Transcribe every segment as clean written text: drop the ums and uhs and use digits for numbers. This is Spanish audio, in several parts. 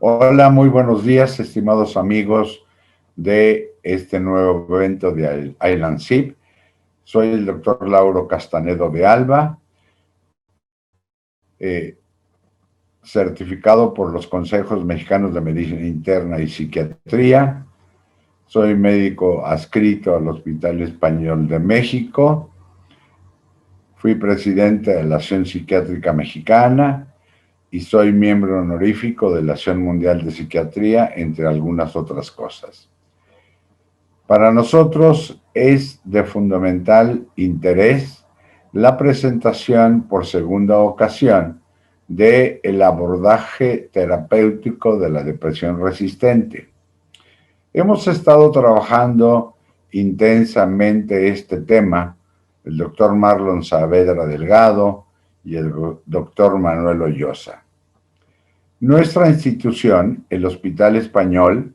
Hola, muy buenos días, estimados amigos de este nuevo evento de Island SIP. Soy el doctor Lauro Castanedo de Alba, eh, certificado por los Consejos Mexicanos de Medicina Interna y Psiquiatría. Soy médico adscrito al Hospital Español de México. Fui presidente de la Asociación Psiquiátrica Mexicana y soy miembro honorífico de la Asociación Mundial de Psiquiatría, entre algunas otras cosas. Para nosotros es de fundamental interés la presentación por segunda ocasión del abordaje terapéutico de la depresión resistente. Hemos estado trabajando intensamente este tema, el doctor Marlon Saavedra Delgado y el doctor Manuel Ollosa. Nuestra institución, el Hospital Español,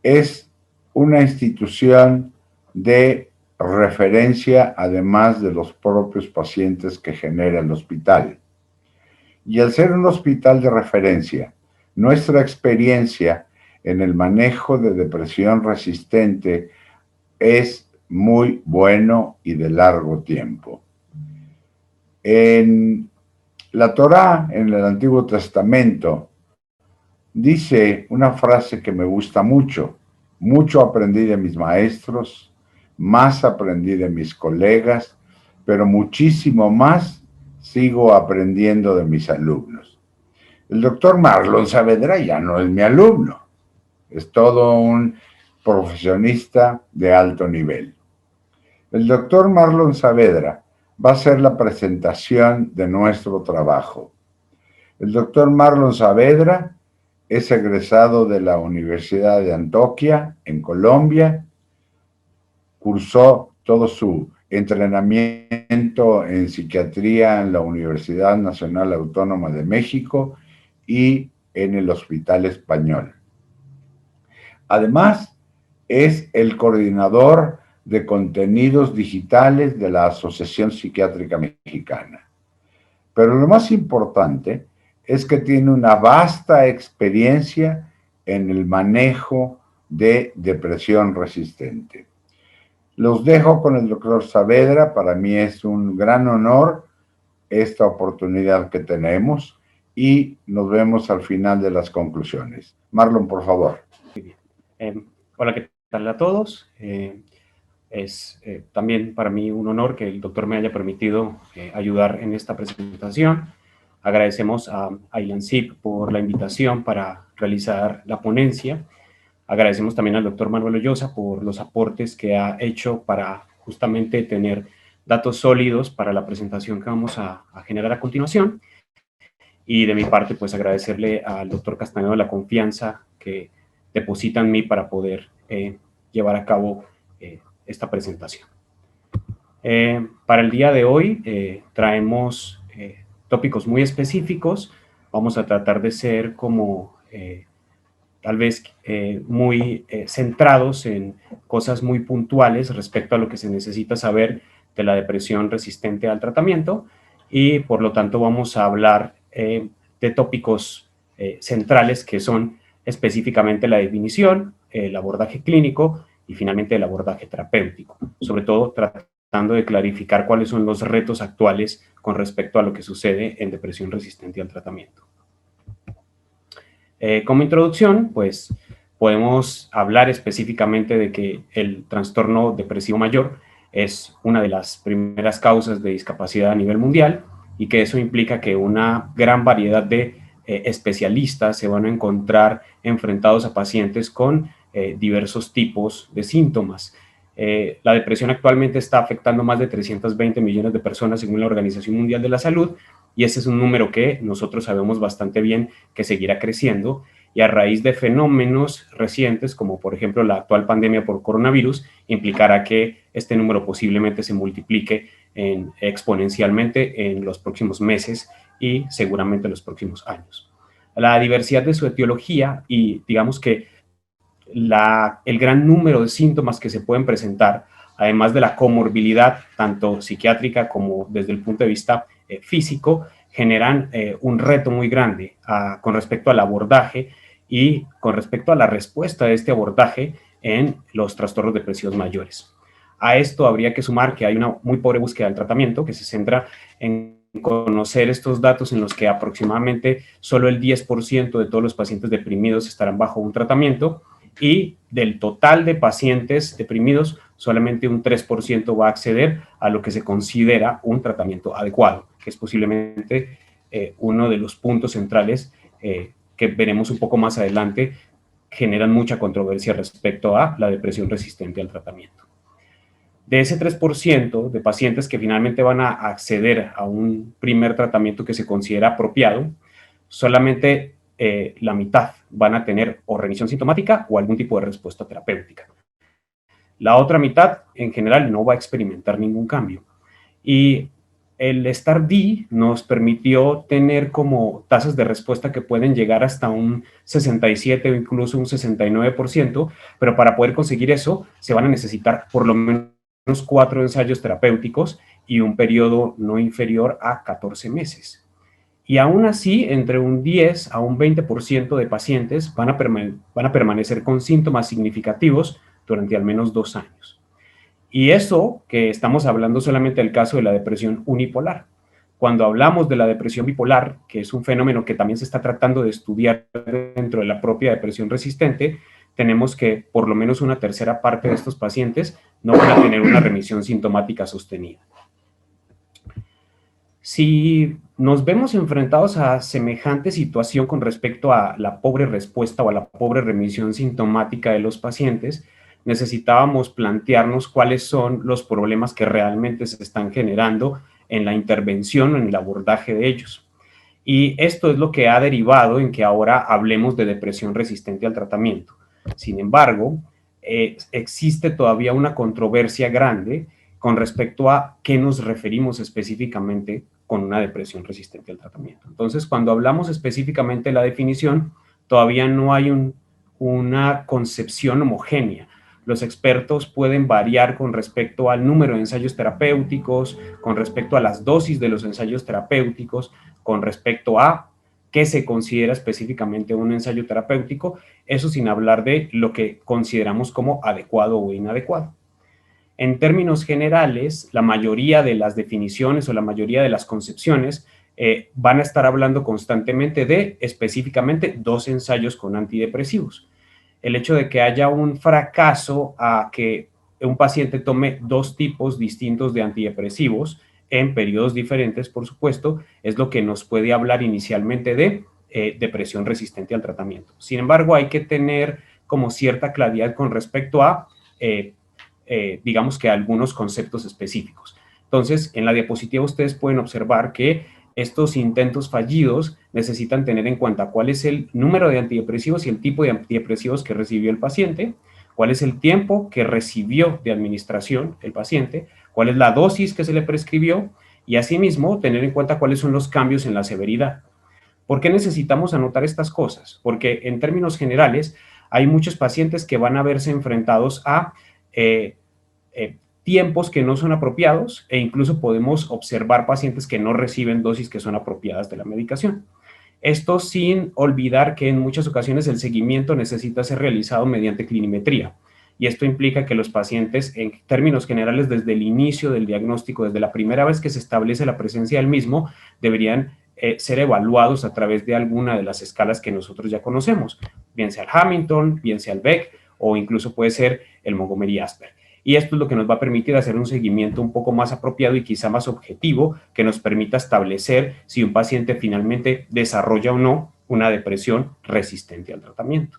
es una institución de referencia, además de los propios pacientes que genera el hospital. Y al ser un hospital de referencia, nuestra experiencia en el manejo de depresión resistente es muy bueno y de largo tiempo. En la Torá, en el Antiguo Testamento, dice una frase que me gusta mucho: mucho aprendí de mis maestros, más aprendí de mis colegas, pero muchísimo más sigo aprendiendo de mis alumnos. El doctor Marlon Saavedra ya no es mi alumno, es todo un profesionista de alto nivel. El doctor Marlon Saavedra va a hacer la presentación de nuestro trabajo. El doctor Marlon Saavedra es egresado de la Universidad de Antioquia, en Colombia. Cursó todo su entrenamiento en psiquiatría en la Universidad Nacional Autónoma de México y en el Hospital Español. Además, es el coordinador de contenidos digitales de la Asociación Psiquiátrica Mexicana. Pero lo más importante es que tiene una vasta experiencia en el manejo de depresión resistente. Los dejo con el doctor Saavedra. Para mí es un gran honor esta oportunidad que tenemos y nos vemos al final de las conclusiones. Marlon, por favor. Muy bien. Hola, ¿qué tal a todos? Es también para mí un honor que el doctor me haya permitido ayudar en esta presentación. Agradecemos a Island SIP por la invitación para realizar la ponencia. Agradecemos también al doctor Manuel Ollosa por los aportes que ha hecho para justamente tener datos sólidos para la presentación que vamos a generar a continuación. Y de mi parte, pues agradecerle al doctor Castanedo la confianza que deposita en mí para poder llevar a cabo esta presentación. Para el día de hoy traemos tópicos muy específicos. Vamos a tratar de ser como tal vez muy centrados en cosas muy puntuales respecto a lo que se necesita saber de la depresión resistente al tratamiento, y por lo tanto vamos a hablar de tópicos centrales que son específicamente la definición, el abordaje clínico y finalmente el abordaje terapéutico, sobre todo tratando de clarificar cuáles son los retos actuales con respecto a lo que sucede en depresión resistente al tratamiento. Como introducción, pues podemos hablar específicamente de que el trastorno depresivo mayor es una de las primeras causas de discapacidad a nivel mundial, y que eso implica que una gran variedad de especialistas se van a encontrar enfrentados a pacientes con diversos tipos de síntomas. La depresión actualmente está afectando más de 320 millones de personas según la Organización Mundial de la Salud, y ese es un número que nosotros sabemos bastante bien que seguirá creciendo, y a raíz de fenómenos recientes, como por ejemplo la actual pandemia por coronavirus, implicará que este número posiblemente se multiplique exponencialmente en los próximos meses y seguramente en los próximos años. La diversidad de su etiología y digamos que el gran número de síntomas que se pueden presentar, además de la comorbilidad tanto psiquiátrica como desde el punto de vista físico, generan un reto muy grande con respecto al abordaje y con respecto a la respuesta de este abordaje en los trastornos depresivos mayores. A esto habría que sumar que hay una muy pobre búsqueda del tratamiento que se centra en conocer estos datos en los que aproximadamente solo el 10% de todos los pacientes deprimidos estarán bajo un tratamiento y del total de pacientes deprimidos solamente un 3% va a acceder a lo que se considera un tratamiento adecuado, que es posiblemente uno de los puntos centrales que veremos un poco más adelante, generan mucha controversia respecto a la depresión resistente al tratamiento. De ese 3% de pacientes que finalmente van a acceder a un primer tratamiento que se considera apropiado, solamente la mitad van a tener o remisión sintomática o algún tipo de respuesta terapéutica. La otra mitad, en general, no va a experimentar ningún cambio. Y el STAR-D nos permitió tener como tasas de respuesta que pueden llegar hasta un 67 o incluso un 69%, pero para poder conseguir eso se van a necesitar por lo menos 4 ensayos terapéuticos y un periodo no inferior a 14 meses. Y aún así, entre un 10 a un 20% de pacientes van a permanecer con síntomas significativos durante al menos 2 años. Y eso que estamos hablando solamente del caso de la depresión unipolar. Cuando hablamos de la depresión bipolar, que es un fenómeno que también se está tratando de estudiar dentro de la propia depresión resistente, tenemos que por lo menos una tercera parte de estos pacientes no van a tener una remisión sintomática sostenida. Si nos vemos enfrentados a semejante situación con respecto a la pobre respuesta o a la pobre remisión sintomática de los pacientes, necesitábamos plantearnos cuáles son los problemas que realmente se están generando en la intervención o en el abordaje de ellos. Y esto es lo que ha derivado en que ahora hablemos de depresión resistente al tratamiento. Sin embargo, existe todavía una controversia grande con respecto a qué nos referimos específicamente con una depresión resistente al tratamiento. Entonces, cuando hablamos específicamente de la definición, todavía no hay una concepción homogénea. Los expertos pueden variar con respecto al número de ensayos terapéuticos, con respecto a las dosis de los ensayos terapéuticos, con respecto a qué se considera específicamente un ensayo terapéutico, eso sin hablar de lo que consideramos como adecuado o inadecuado. En términos generales, la mayoría de las definiciones o la mayoría de las concepciones van a estar hablando constantemente de específicamente 2 ensayos con antidepresivos. El hecho de que haya un fracaso a que un paciente tome 2 tipos distintos de antidepresivos en periodos diferentes, por supuesto, es lo que nos puede hablar inicialmente de depresión resistente al tratamiento. Sin embargo, hay que tener como cierta claridad con respecto a digamos que algunos conceptos específicos. Entonces, en la diapositiva ustedes pueden observar que estos intentos fallidos necesitan tener en cuenta cuál es el número de antidepresivos y el tipo de antidepresivos que recibió el paciente, cuál es el tiempo que recibió de administración el paciente, cuál es la dosis que se le prescribió y asimismo tener en cuenta cuáles son los cambios en la severidad. ¿Por qué necesitamos anotar estas cosas? Porque en términos generales hay muchos pacientes que van a verse enfrentados a tiempos que no son apropiados e incluso podemos observar pacientes que no reciben dosis que son apropiadas de la medicación. Esto sin olvidar que en muchas ocasiones el seguimiento necesita ser realizado mediante clinimetría y esto implica que los pacientes en términos generales desde el inicio del diagnóstico, desde la primera vez que se establece la presencia del mismo, deberían ser evaluados a través de alguna de las escalas que nosotros ya conocemos, bien sea el Hamilton, bien sea el Beck o incluso puede ser el Montgomery-Åsberg. Y esto es lo que nos va a permitir hacer un seguimiento un poco más apropiado y quizá más objetivo que nos permita establecer si un paciente finalmente desarrolla o no una depresión resistente al tratamiento.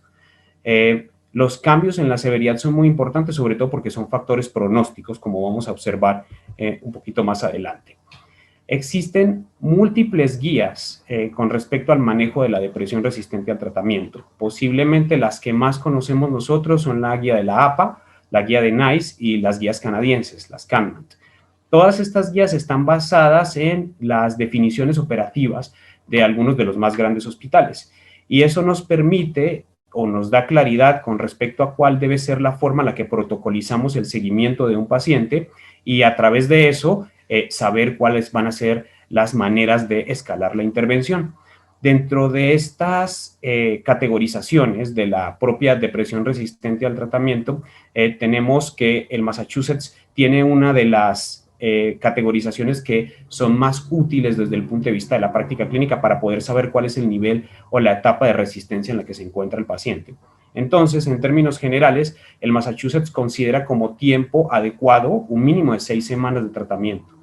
Los cambios en la severidad son muy importantes, sobre todo porque son factores pronósticos, como vamos a observar un poquito más adelante. Existen múltiples guías con respecto al manejo de la depresión resistente al tratamiento. Posiblemente las que más conocemos nosotros son la guía de la APA, la guía de NICE y las guías canadienses, las CANMAT. Todas estas guías están basadas en las definiciones operativas de algunos de los más grandes hospitales y eso nos permite o nos da claridad con respecto a cuál debe ser la forma en la que protocolizamos el seguimiento de un paciente y a través de eso saber cuáles van a ser las maneras de escalar la intervención. Dentro de estas categorizaciones de la propia depresión resistente al tratamiento, tenemos que el Massachusetts tiene una de las categorizaciones que son más útiles desde el punto de vista de la práctica clínica para poder saber cuál es el nivel o la etapa de resistencia en la que se encuentra el paciente. Entonces, en términos generales, el Massachusetts considera como tiempo adecuado un mínimo de 6 semanas de tratamiento.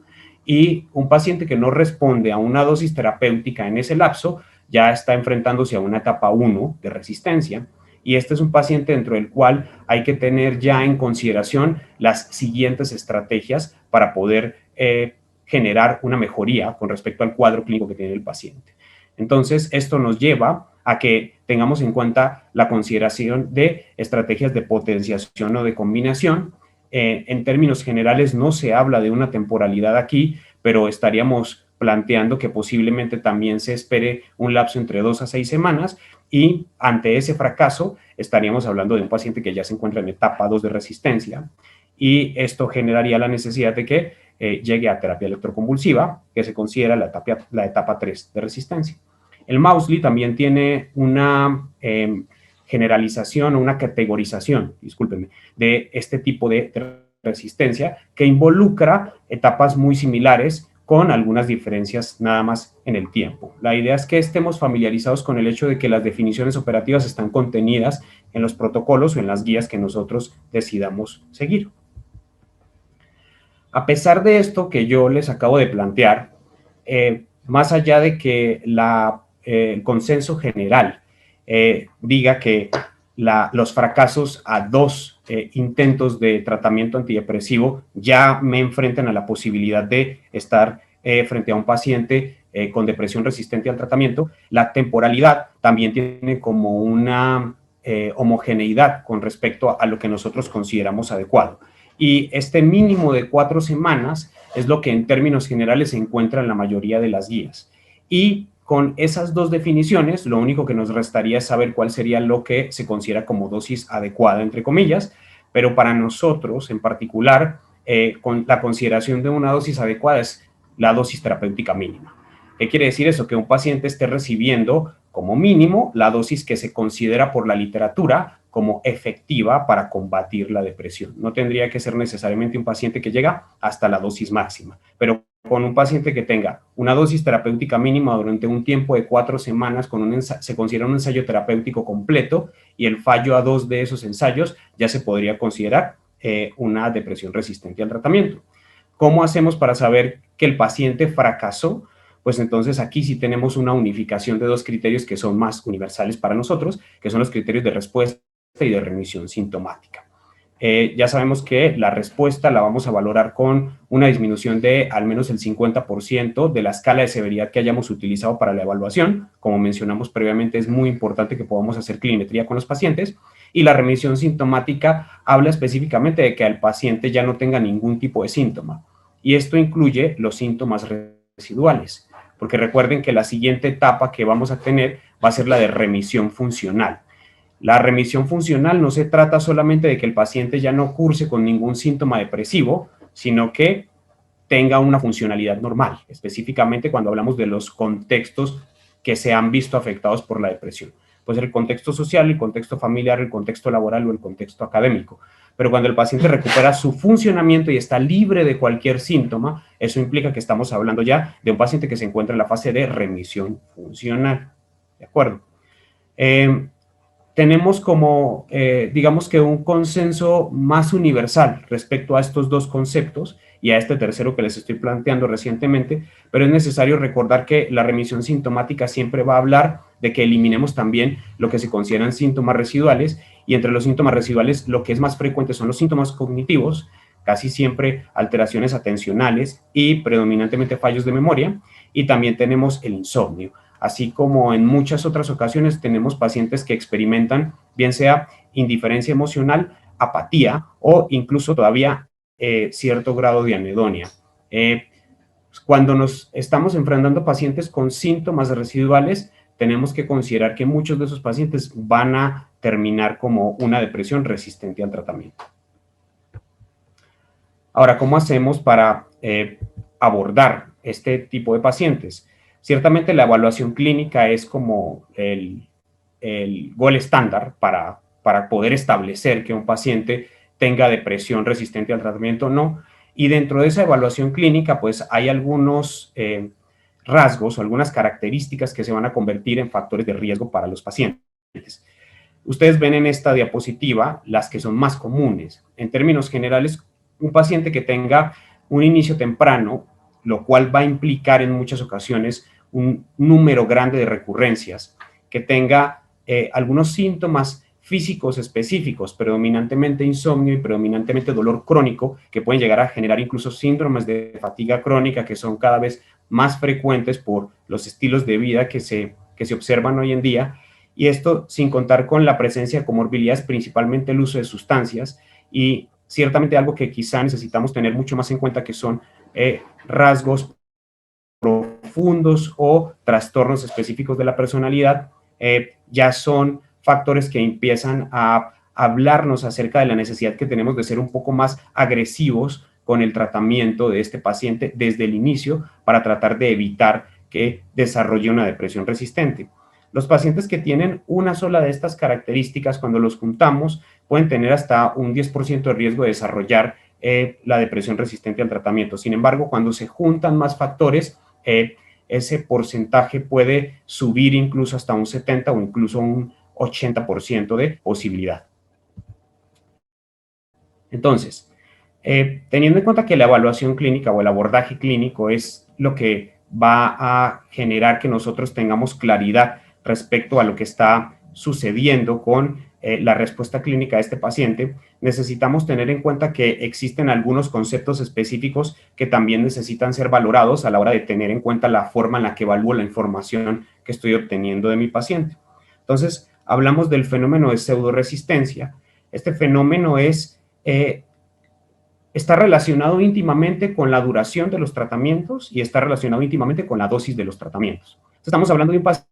Y un paciente que no responde a una dosis terapéutica en ese lapso ya está enfrentándose a una etapa 1 de resistencia. Y este es un paciente dentro del cual hay que tener ya en consideración las siguientes estrategias para poder generar una mejoría con respecto al cuadro clínico que tiene el paciente. Entonces, esto nos lleva a que tengamos en cuenta la consideración de estrategias de potenciación o de combinación. En términos generales no se habla de una temporalidad aquí, pero estaríamos planteando que posiblemente también se espere un lapso entre 2 a 6 semanas y ante ese fracaso estaríamos hablando de un paciente que ya se encuentra en etapa 2 de resistencia y esto generaría la necesidad de que llegue a terapia electroconvulsiva, que se considera la etapa 3 de resistencia. El Mausley también tiene una generalización o una categorización, discúlpenme, de este tipo de resistencia que involucra etapas muy similares con algunas diferencias nada más en el tiempo. La idea es que estemos familiarizados con el hecho de que las definiciones operativas están contenidas en los protocolos o en las guías que nosotros decidamos seguir. A pesar de esto que yo les acabo de plantear, más allá de que el consenso general diga que los fracasos a 2 intentos de tratamiento antidepresivo ya me enfrentan a la posibilidad de estar frente a un paciente con depresión resistente al tratamiento, la temporalidad también tiene como una homogeneidad con respecto a lo que nosotros consideramos adecuado. Y este mínimo de 4 semanas es lo que en términos generales se encuentra en la mayoría de las guías. Y con esas 2 definiciones, lo único que nos restaría es saber cuál sería lo que se considera como dosis adecuada, entre comillas, pero para nosotros en particular, con la consideración de una dosis adecuada es la dosis terapéutica mínima. ¿Qué quiere decir eso? Que un paciente esté recibiendo como mínimo la dosis que se considera por la literatura como efectiva para combatir la depresión. No tendría que ser necesariamente un paciente que llega hasta la dosis máxima, pero con un paciente que tenga una dosis terapéutica mínima durante un tiempo de 4 semanas, se considera un ensayo terapéutico completo y el fallo a 2 de esos ensayos ya se podría considerar una depresión resistente al tratamiento. ¿Cómo hacemos para saber que el paciente fracasó? Pues entonces aquí sí tenemos una unificación de 2 criterios que son más universales para nosotros, que son los criterios de respuesta y de remisión sintomática. Ya sabemos que la respuesta la vamos a valorar con una disminución de al menos el 50% de la escala de severidad que hayamos utilizado para la evaluación. Como mencionamos previamente, es muy importante que podamos hacer clinimetría con los pacientes. Y la remisión sintomática habla específicamente de que el paciente ya no tenga ningún tipo de síntoma. Y esto incluye los síntomas residuales, porque recuerden que la siguiente etapa que vamos a tener va a ser la de remisión funcional. La remisión funcional no se trata solamente de que el paciente ya no curse con ningún síntoma depresivo, sino que tenga una funcionalidad normal, específicamente cuando hablamos de los contextos que se han visto afectados por la depresión. Puede ser el contexto social, el contexto familiar, el contexto laboral o el contexto académico. Pero cuando el paciente recupera su funcionamiento y está libre de cualquier síntoma, eso implica que estamos hablando ya de un paciente que se encuentra en la fase de remisión funcional. ¿De acuerdo? Tenemos como, digamos que un consenso más universal respecto a estos 2 conceptos y a este tercero que les estoy planteando recientemente, pero es necesario recordar que la remisión sintomática siempre va a hablar de que eliminemos también lo que se consideran síntomas residuales y entre los síntomas residuales lo que es más frecuente son los síntomas cognitivos, casi siempre alteraciones atencionales y predominantemente fallos de memoria, y también tenemos el insomnio. Así como en muchas otras ocasiones tenemos pacientes que experimentan bien sea indiferencia emocional, apatía o incluso todavía cierto grado de anedonia. Cuando nos estamos enfrentando a pacientes con síntomas residuales, tenemos que considerar que muchos de esos pacientes van a terminar como una depresión resistente al tratamiento. Ahora, ¿cómo hacemos para abordar este tipo de pacientes? Ciertamente la evaluación clínica es como el gol estándar para poder establecer que un paciente tenga depresión resistente al tratamiento o no. Y dentro de esa evaluación clínica, pues hay algunos rasgos o algunas características que se van a convertir en factores de riesgo para los pacientes. Ustedes ven en esta diapositiva las que son más comunes. En términos generales, un paciente que tenga un inicio temprano, lo cual va a implicar en muchas ocasiones un número grande de recurrencias, que tenga algunos síntomas físicos específicos, predominantemente insomnio y predominantemente dolor crónico, que pueden llegar a generar incluso síndromes de fatiga crónica que son cada vez más frecuentes por los estilos de vida que se observan hoy en día, y esto sin contar con la presencia de comorbilidades, principalmente el uso de sustancias, y ciertamente algo que quizá necesitamos tener mucho más en cuenta, que son rasgos profundos o trastornos específicos de la personalidad, ya son factores que empiezan a hablarnos acerca de la necesidad que tenemos de ser un poco más agresivos con el tratamiento de este paciente desde el inicio para tratar de evitar que desarrolle una depresión resistente. Los pacientes que tienen una sola de estas características, cuando los juntamos, pueden tener hasta un 10% de riesgo de desarrollar la depresión resistente al tratamiento. Sin embargo, cuando se juntan más factores, ese porcentaje puede subir incluso hasta un 70 o incluso un 80% de posibilidad. Entonces, teniendo en cuenta que la evaluación clínica o el abordaje clínico es lo que va a generar que nosotros tengamos claridad respecto a lo que está sucediendo con la respuesta clínica de este paciente, necesitamos tener en cuenta que existen algunos conceptos específicos que también necesitan ser valorados a la hora de tener en cuenta la forma en la que evalúo la información que estoy obteniendo de mi paciente. Entonces, hablamos del fenómeno de pseudoresistencia. Este fenómeno está relacionado íntimamente con la duración de los tratamientos y está relacionado íntimamente con la dosis de los tratamientos. Entonces, estamos hablando de un paciente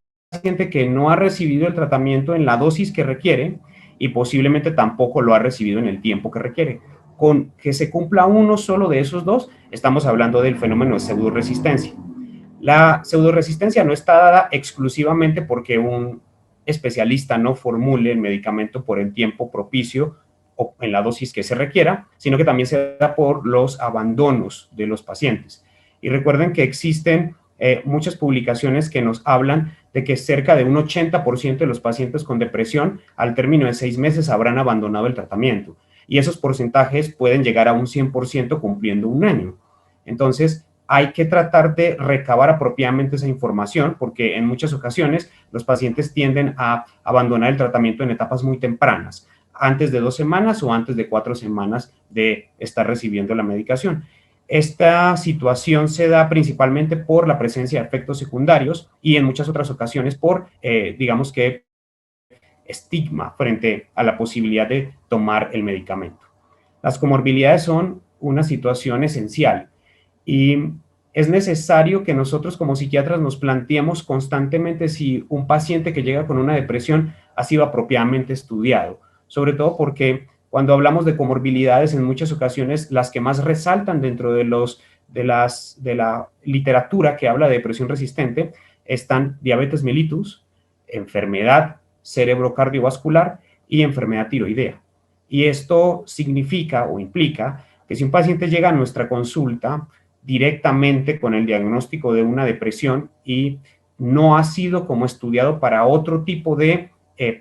que no ha recibido el tratamiento en la dosis que requiere y posiblemente tampoco lo ha recibido en el tiempo que requiere. Con que se cumpla uno solo de esos dos, estamos hablando del fenómeno de pseudoresistencia. La pseudoresistencia no está dada exclusivamente porque un especialista no formule el medicamento por el tiempo propicio o en la dosis que se requiera, sino que también se da por los abandonos de los pacientes. Y recuerden que existen muchas publicaciones que nos hablan de que cerca de un 80% de los pacientes con depresión al término de 6 meses habrán abandonado el tratamiento. Y esos porcentajes pueden llegar a un 100% cumpliendo un año. Entonces, hay que tratar de recabar apropiadamente esa información porque en muchas ocasiones los pacientes tienden a abandonar el tratamiento en etapas muy tempranas, antes de 2 semanas o antes de 4 semanas de estar recibiendo la medicación. Esta situación se da principalmente por la presencia de efectos secundarios y en muchas otras ocasiones por, digamos que, estigma frente a la posibilidad de tomar el medicamento. Las comorbilidades son una situación esencial y es necesario que nosotros como psiquiatras nos planteemos constantemente si un paciente que llega con una depresión ha sido apropiadamente estudiado, sobre todo porque cuando hablamos de comorbilidades, en muchas ocasiones las que más resaltan dentro de la literatura que habla de depresión resistente están diabetes mellitus, enfermedad cerebrocardiovascular y enfermedad tiroidea. Y esto significa o implica que si un paciente llega a nuestra consulta directamente con el diagnóstico de una depresión y no ha sido como estudiado para otro tipo de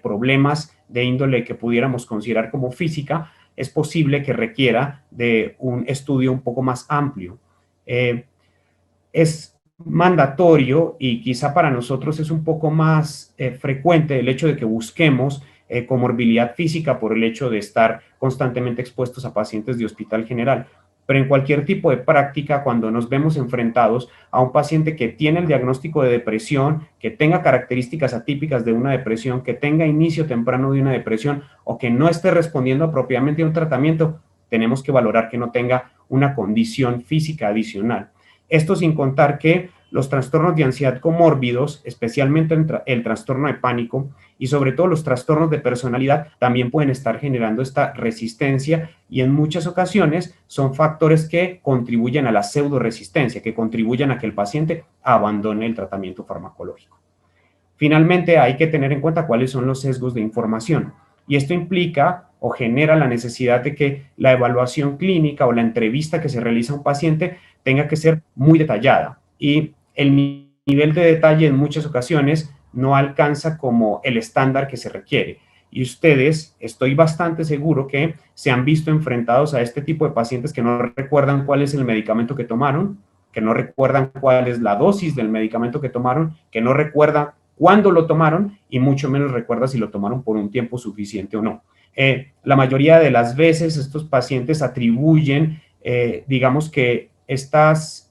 problemas de índole que pudiéramos considerar como física, es posible que requiera de un estudio un poco más amplio. Es mandatorio y quizá para nosotros es un poco más frecuente el hecho de que busquemos comorbilidad física por el hecho de estar constantemente expuestos a pacientes de hospital general. Pero en cualquier tipo de práctica, cuando nos vemos enfrentados a un paciente que tiene el diagnóstico de depresión, que tenga características atípicas de una depresión, que tenga inicio temprano de una depresión o que no esté respondiendo apropiadamente a un tratamiento, tenemos que valorar que no tenga una condición física adicional. Esto sin contar que los trastornos de ansiedad comórbidos, especialmente el trastorno de pánico y sobre todo los trastornos de personalidad, también pueden estar generando esta resistencia y en muchas ocasiones son factores que contribuyen a la pseudoresistencia, que contribuyen a que el paciente abandone el tratamiento farmacológico. Finalmente, hay que tener en cuenta cuáles son los sesgos de información y esto implica o genera la necesidad de que la evaluación clínica o la entrevista que se realiza a un paciente tenga que ser muy detallada y el nivel de detalle en muchas ocasiones no alcanza como el estándar que se requiere. Y ustedes, estoy bastante seguro que se han visto enfrentados a este tipo de pacientes que no recuerdan cuál es el medicamento que tomaron, que no recuerdan cuál es la dosis del medicamento que tomaron, que no recuerdan cuándo lo tomaron y mucho menos recuerda si lo tomaron por un tiempo suficiente o no. La mayoría de las veces estos pacientes atribuyen, digamos que estos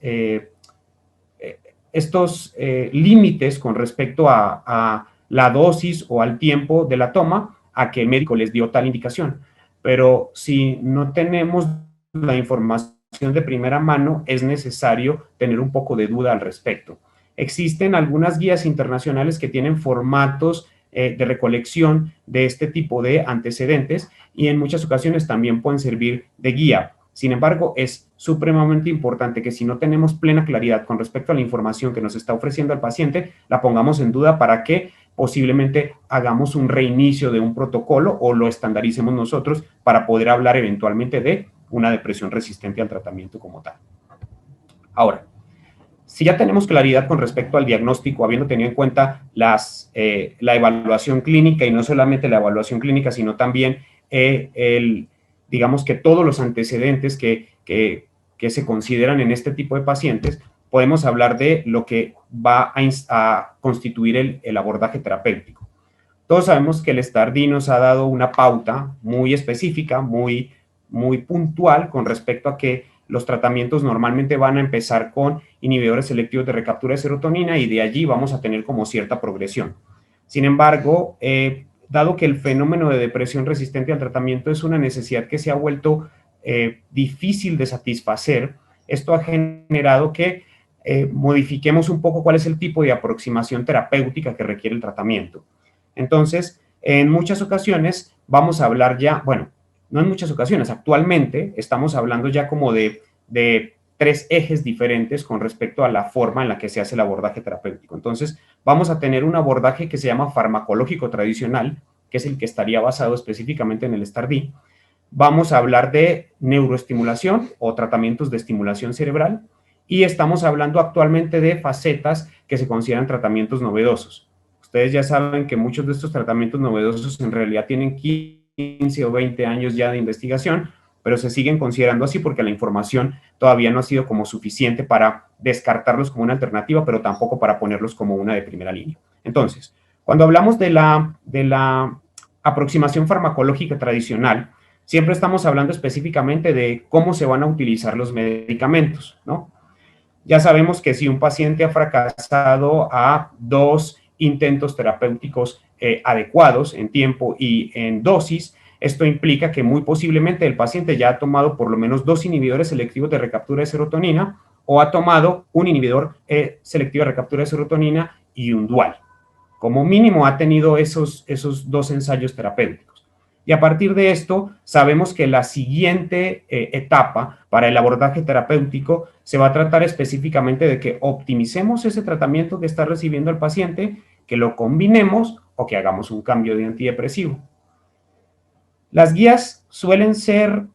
límites con respecto a la dosis o al tiempo de la toma a que el médico les dio tal indicación. Pero si no tenemos la información de primera mano, es necesario tener un poco de duda al respecto. Existen algunas guías internacionales que tienen formatos de recolección de este tipo de antecedentes y en muchas ocasiones también pueden servir de guía. Sin embargo, es supremamente importante que si no tenemos plena claridad con respecto a la información que nos está ofreciendo el paciente, la pongamos en duda para que posiblemente hagamos un reinicio de un protocolo o lo estandaricemos nosotros para poder hablar eventualmente de una depresión resistente al tratamiento como tal. Ahora, si ya tenemos claridad con respecto al diagnóstico, habiendo tenido en cuenta la evaluación clínica y no solamente la evaluación clínica, sino también digamos que todos los antecedentes que se consideran en este tipo de pacientes, podemos hablar de lo que va a constituir el abordaje terapéutico. Todos sabemos que el STAR-D nos ha dado una pauta muy específica, muy puntual con respecto a que los tratamientos normalmente van a empezar con inhibidores selectivos de recaptura de serotonina y de allí vamos a tener como cierta progresión. Sin embargo, dado que el fenómeno de depresión resistente al tratamiento es una necesidad que se ha vuelto difícil de satisfacer, esto ha generado que modifiquemos un poco cuál es el tipo de aproximación terapéutica que requiere el tratamiento. Entonces, en muchas ocasiones vamos a hablar ya, bueno, no en muchas ocasiones, actualmente estamos hablando ya como de 3 ejes diferentes con respecto a la forma en la que se hace el abordaje terapéutico. Entonces, vamos a tener un abordaje que se llama farmacológico tradicional, que es el que estaría basado específicamente en el STAR-D. Vamos a hablar de neuroestimulación o tratamientos de estimulación cerebral y estamos hablando actualmente de facetas que se consideran tratamientos novedosos. Ustedes ya saben que muchos de estos tratamientos novedosos en realidad tienen 15 o 20 años ya de investigación, pero se siguen considerando así porque la información todavía no ha sido como suficiente para descartarlos como una alternativa, pero tampoco para ponerlos como una de primera línea. Entonces, cuando hablamos de la aproximación farmacológica tradicional, siempre estamos hablando específicamente de cómo se van a utilizar los medicamentos, ¿no? Ya sabemos que si un paciente ha fracasado a 2 intentos terapéuticos adecuados en tiempo y en dosis, esto implica que muy posiblemente el paciente ya ha tomado por lo menos 2 inhibidores selectivos de recaptura de serotonina o ha tomado un inhibidor selectivo de recaptura de serotonina y un dual. Como mínimo ha tenido esos 2 ensayos terapéuticos. Y a partir de esto, sabemos que la siguiente etapa para el abordaje terapéutico se va a tratar específicamente de que optimicemos ese tratamiento que está recibiendo el paciente, que lo combinemos o que hagamos un cambio de antidepresivo. Las guías suelen ser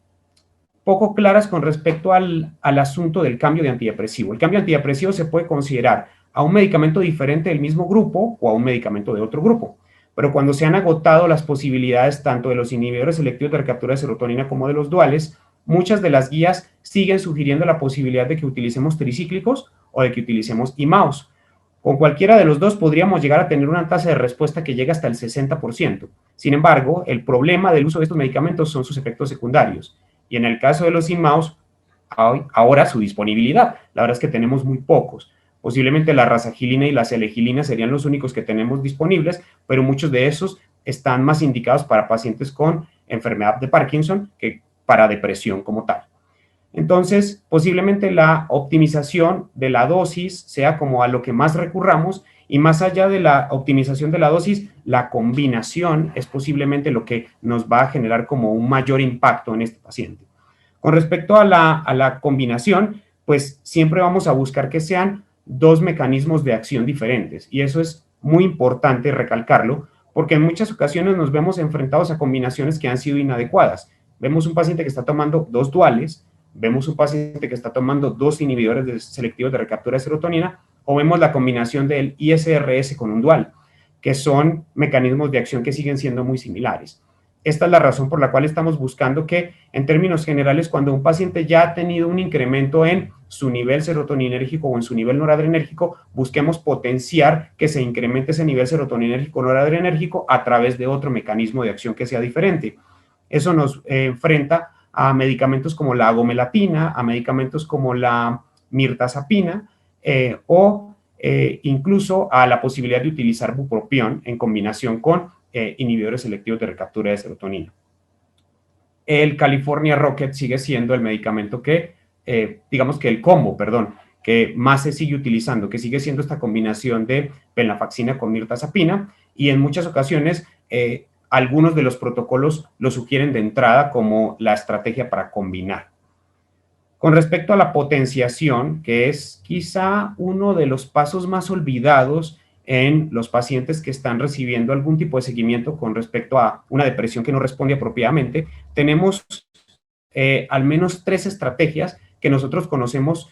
poco claras con respecto al asunto del cambio de antidepresivo. El cambio de antidepresivo se puede considerar a un medicamento diferente del mismo grupo o a un medicamento de otro grupo. Pero cuando se han agotado las posibilidades tanto de los inhibidores selectivos de recaptura de serotonina como de los duales, muchas de las guías siguen sugiriendo la posibilidad de que utilicemos tricíclicos o de que utilicemos IMAOs. Con cualquiera de los dos podríamos llegar a tener una tasa de respuesta que llega hasta el 60%. Sin embargo, el problema del uso de estos medicamentos son sus efectos secundarios. Y en el caso de los IMAOs, ahora su disponibilidad. La verdad es que tenemos muy pocos. Posiblemente la razagilina y la selegilina serían los únicos que tenemos disponibles, pero muchos de esos están más indicados para pacientes con enfermedad de Parkinson que para depresión como tal. Entonces, posiblemente la optimización de la dosis sea como a lo que más recurramos, y más allá de la optimización de la dosis, la combinación es posiblemente lo que nos va a generar como un mayor impacto en este paciente. Con respecto a la combinación, pues siempre vamos a buscar que sean dos mecanismos de acción diferentes, y eso es muy importante recalcarlo, porque en muchas ocasiones nos vemos enfrentados a combinaciones que han sido inadecuadas. Vemos un paciente que está tomando dos duales, vemos un paciente que está tomando dos inhibidores selectivos de recaptura de serotonina, o vemos la combinación del ISRS con un dual, que son mecanismos de acción que siguen siendo muy similares. Esta es la razón por la cual estamos buscando que, en términos generales, cuando un paciente ya ha tenido un incremento en su nivel serotoninérgico o en su nivel noradrenérgico, busquemos potenciar que se incremente ese nivel serotoninérgico o noradrenérgico a través de otro mecanismo de acción que sea diferente. Eso nos enfrenta a medicamentos como la agomelatina, a medicamentos como la mirtazapina, incluso a la posibilidad de utilizar bupropión en combinación con inhibidores selectivos de recaptura de serotonina. El California Rocket sigue siendo el medicamento que, digamos que el combo, perdón, que más se sigue utilizando, que sigue siendo esta combinación de venlafaxina con mirtazapina, y en muchas ocasiones algunos de los protocolos lo sugieren de entrada como la estrategia para combinar. Con respecto a la potenciación, que es quizá uno de los pasos más olvidados en los pacientes que están recibiendo algún tipo de seguimiento con respecto a una depresión que no responde apropiadamente, tenemos al menos 3 estrategias que nosotros conocemos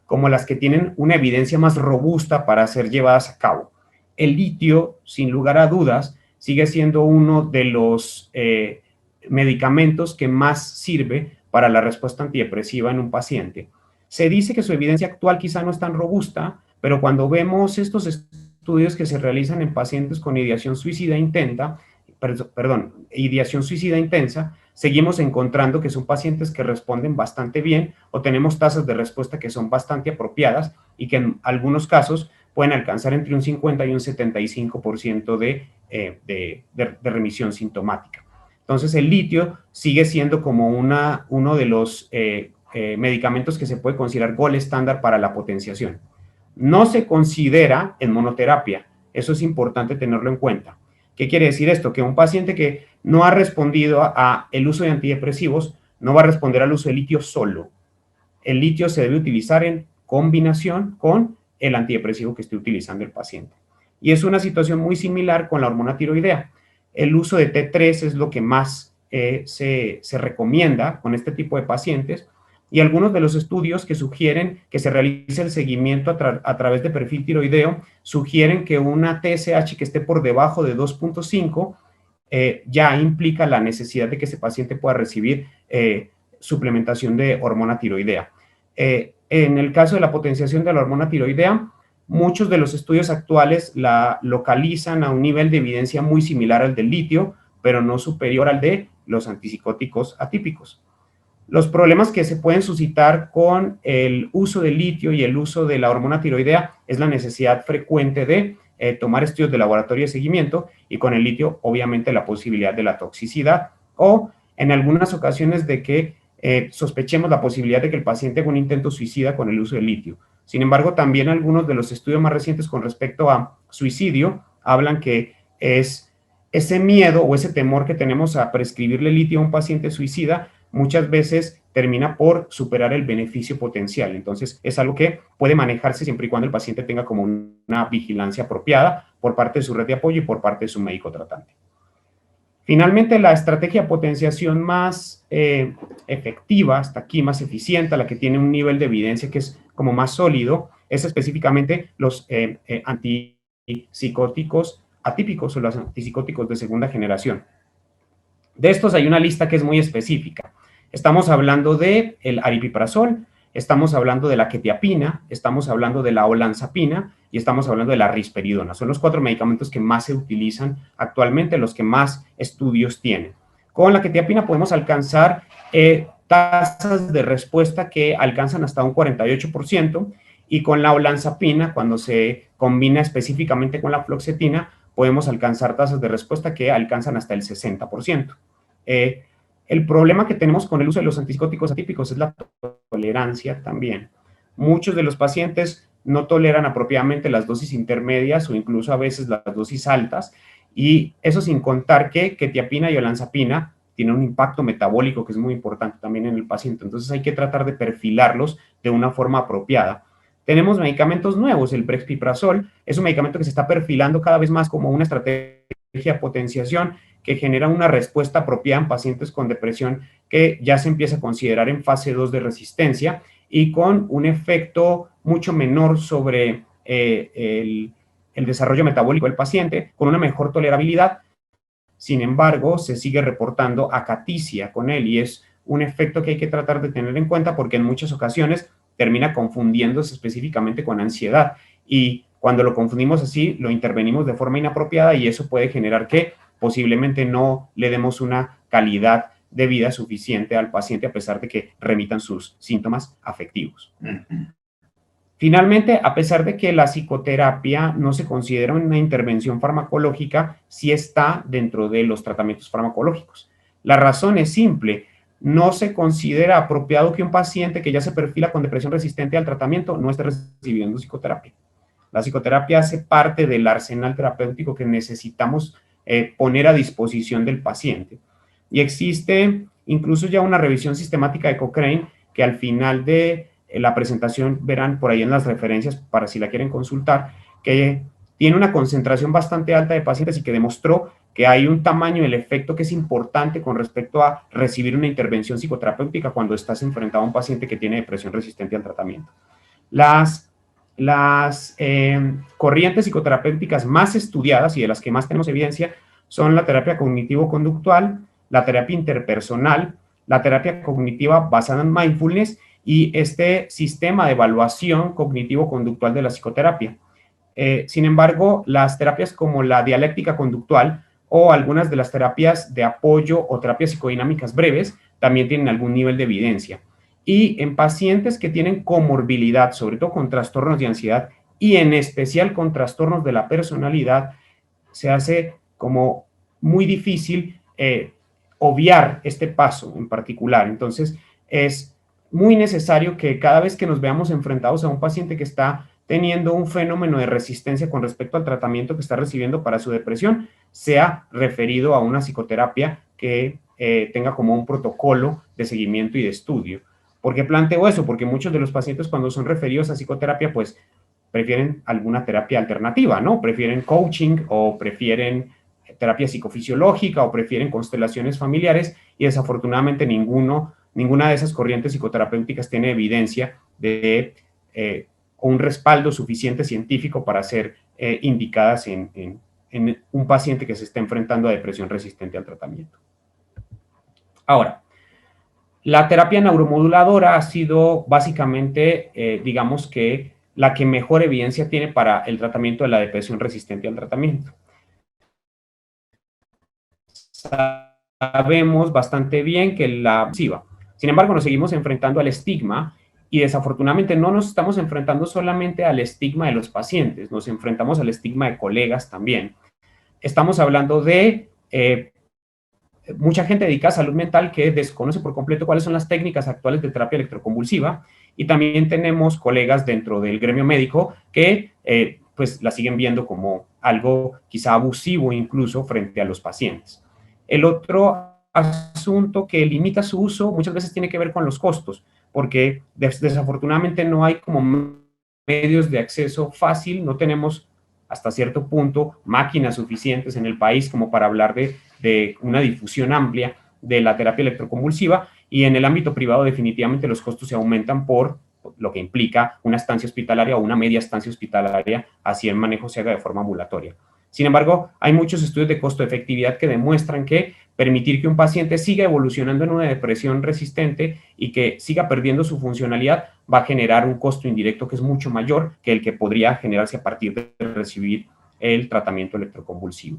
como las que tienen una evidencia más robusta para ser llevadas a cabo. El litio, sin lugar a dudas, sigue siendo uno de los medicamentos que más sirve para la respuesta antidepresiva en un paciente. Se dice que su evidencia actual quizá no es tan robusta, pero cuando vemos estos estudios que se realizan en pacientes con ideación suicida intensa, seguimos encontrando que son pacientes que responden bastante bien, o tenemos tasas de respuesta que son bastante apropiadas y que en algunos casos pueden alcanzar entre un 50 y un 75% de remisión sintomática. Entonces, el litio sigue siendo como uno de los medicamentos que se puede considerar gold estándar para la potenciación. No se considera en monoterapia, eso es importante tenerlo en cuenta. ¿Qué quiere decir esto? Que un paciente que no ha respondido a el uso de antidepresivos no va a responder al uso de litio solo. El litio se debe utilizar en combinación con el antidepresivo que esté utilizando el paciente. Y es una situación muy similar con la hormona tiroidea. El uso de T3 es lo que más se recomienda con este tipo de pacientes, y algunos de los estudios que sugieren que se realice el seguimiento a través de perfil tiroideo sugieren que una TSH que esté por debajo de 2.5 ya implica la necesidad de que ese paciente pueda recibir suplementación de hormona tiroidea. En el caso de la potenciación de la hormona tiroidea, muchos de los estudios actuales la localizan a un nivel de evidencia muy similar al del litio, pero no superior al de los antipsicóticos atípicos. Los problemas que se pueden suscitar con el uso del litio y el uso de la hormona tiroidea es la necesidad frecuente de tomar estudios de laboratorio de seguimiento, y con el litio, obviamente, la posibilidad de la toxicidad, o en algunas ocasiones de que sospechemos la posibilidad de que el paciente haga un intento suicida con el uso del litio. Sin embargo, también algunos de los estudios más recientes con respecto a suicidio hablan que es ese miedo o ese temor que tenemos a prescribirle litio a un paciente suicida muchas veces termina por superar el beneficio potencial. Entonces, es algo que puede manejarse siempre y cuando el paciente tenga como una vigilancia apropiada por parte de su red de apoyo y por parte de su médico tratante. Finalmente, la estrategia de potenciación más efectiva, hasta aquí más eficiente, la que tiene un nivel de evidencia que es como más sólido, es específicamente los antipsicóticos atípicos o los antipsicóticos de segunda generación. De estos hay una lista que es muy específica. Estamos hablando del aripiprazol, estamos hablando de la quetiapina, estamos hablando de la olanzapina y estamos hablando de la risperidona. Son los 4 medicamentos que más se utilizan actualmente, los que más estudios tienen. Con la quetiapina podemos alcanzar tasas de respuesta que alcanzan hasta un 48%, y con la olanzapina, cuando se combina específicamente con la fluoxetina, podemos alcanzar tasas de respuesta que alcanzan hasta el 60%. El problema que tenemos con el uso de los antipsicóticos atípicos es la tolerancia también. Muchos de los pacientes no toleran apropiadamente las dosis intermedias o incluso a veces las dosis altas, y eso sin contar que quetiapina y olanzapina tienen un impacto metabólico que es muy importante también en el paciente. Entonces hay que tratar de perfilarlos de una forma apropiada. Tenemos medicamentos nuevos, el brexpiprazol es un medicamento que se está perfilando cada vez más como una estrategia de potenciación que genera una respuesta apropiada en pacientes con depresión que ya se empieza a considerar en fase 2 de resistencia y con un efecto mucho menor sobre el desarrollo metabólico del paciente, con una mejor tolerabilidad. Sin embargo, se sigue reportando acaticia con él y es un efecto que hay que tratar de tener en cuenta porque en muchas ocasiones termina confundiéndose específicamente con ansiedad, y cuando lo confundimos así, lo intervenimos de forma inapropiada y eso puede generar que posiblemente no le demos una calidad de vida suficiente al paciente a pesar de que remitan sus síntomas afectivos. Finalmente, a pesar de que la psicoterapia no se considera una intervención farmacológica, sí está dentro de los tratamientos farmacológicos. La razón es simple: no se considera apropiado que un paciente que ya se perfila con depresión resistente al tratamiento no esté recibiendo psicoterapia. La psicoterapia hace parte del arsenal terapéutico que necesitamos poner a disposición del paciente. Y existe incluso ya una revisión sistemática de Cochrane que al final de la presentación verán por ahí en las referencias para si la quieren consultar, que tiene una concentración bastante alta de pacientes y que demostró que hay un tamaño del efecto que es importante con respecto a recibir una intervención psicoterapéutica cuando estás enfrentado a un paciente que tiene depresión resistente al tratamiento. Las corrientes psicoterapéuticas más estudiadas y de las que más tenemos evidencia son la terapia cognitivo-conductual, la terapia interpersonal, la terapia cognitiva basada en mindfulness y este sistema de evaluación cognitivo-conductual de la psicoterapia. Sin embargo, las terapias como la dialéctica conductual o algunas de las terapias de apoyo o terapias psicodinámicas breves también tienen algún nivel de evidencia. Y en pacientes que tienen comorbilidad, sobre todo con trastornos de ansiedad y en especial con trastornos de la personalidad, se hace como muy difícil obviar este paso en particular. Entonces, es muy necesario que cada vez que nos veamos enfrentados a un paciente que está teniendo un fenómeno de resistencia con respecto al tratamiento que está recibiendo para su depresión, sea referido a una psicoterapia que tenga como un protocolo de seguimiento y de estudio. ¿Por qué planteo eso? Porque muchos de los pacientes cuando son referidos a psicoterapia, pues prefieren alguna terapia alternativa, ¿no? Prefieren coaching o prefieren terapia psicofisiológica o prefieren constelaciones familiares y desafortunadamente ninguna de esas corrientes psicoterapéuticas tiene evidencia de un respaldo suficiente científico para ser indicadas en un paciente que se está enfrentando a depresión resistente al tratamiento. Ahora, la terapia neuromoduladora ha sido básicamente, digamos que, la que mejor evidencia tiene para el tratamiento de la depresión resistente al tratamiento. Sabemos bastante bien que la sin embargo, nos seguimos enfrentando al estigma y desafortunadamente no nos estamos enfrentando solamente al estigma de los pacientes, nos enfrentamos al estigma de colegas también. Estamos hablando de mucha gente dedicada a salud mental que desconoce por completo cuáles son las técnicas actuales de terapia electroconvulsiva, y también tenemos colegas dentro del gremio médico que pues la siguen viendo como algo quizá abusivo incluso frente a los pacientes. El otro asunto que limita su uso muchas veces tiene que ver con los costos, porque desafortunadamente no hay como medios de acceso fácil, no tenemos hasta cierto punto máquinas suficientes en el país como para hablar de una difusión amplia de la terapia electroconvulsiva, y en el ámbito privado definitivamente los costos se aumentan por lo que implica una estancia hospitalaria o una media estancia hospitalaria, así el manejo se haga de forma ambulatoria. Sin embargo, hay muchos estudios de costo-efectividad que demuestran que permitir que un paciente siga evolucionando en una depresión resistente y que siga perdiendo su funcionalidad va a generar un costo indirecto que es mucho mayor que el que podría generarse a partir de recibir el tratamiento electroconvulsivo.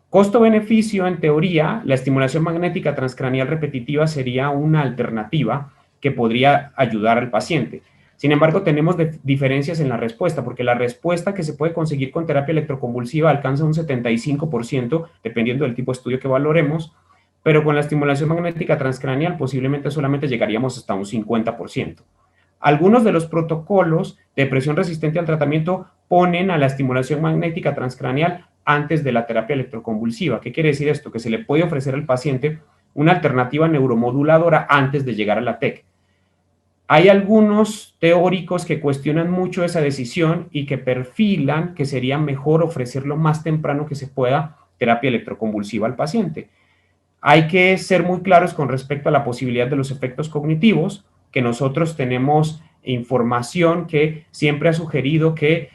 Costo-beneficio, en teoría, la estimulación magnética transcranial repetitiva sería una alternativa que podría ayudar al paciente. Sin embargo, tenemos diferencias en la respuesta, porque la respuesta que se puede conseguir con terapia electroconvulsiva alcanza un 75%, dependiendo del tipo de estudio que valoremos, pero con la estimulación magnética transcraneal posiblemente solamente llegaríamos hasta un 50%. Algunos de los protocolos de depresión resistente al tratamiento ponen a la estimulación magnética transcraneal antes de la terapia electroconvulsiva. ¿Qué quiere decir esto? Que se le puede ofrecer al paciente una alternativa neuromoduladora antes de llegar a la TEC. Hay algunos teóricos que cuestionan mucho esa decisión y que perfilan que sería mejor ofrecer lo más temprano que se pueda terapia electroconvulsiva al paciente. Hay que ser muy claros con respecto a la posibilidad de los efectos cognitivos, que nosotros tenemos información que siempre ha sugerido que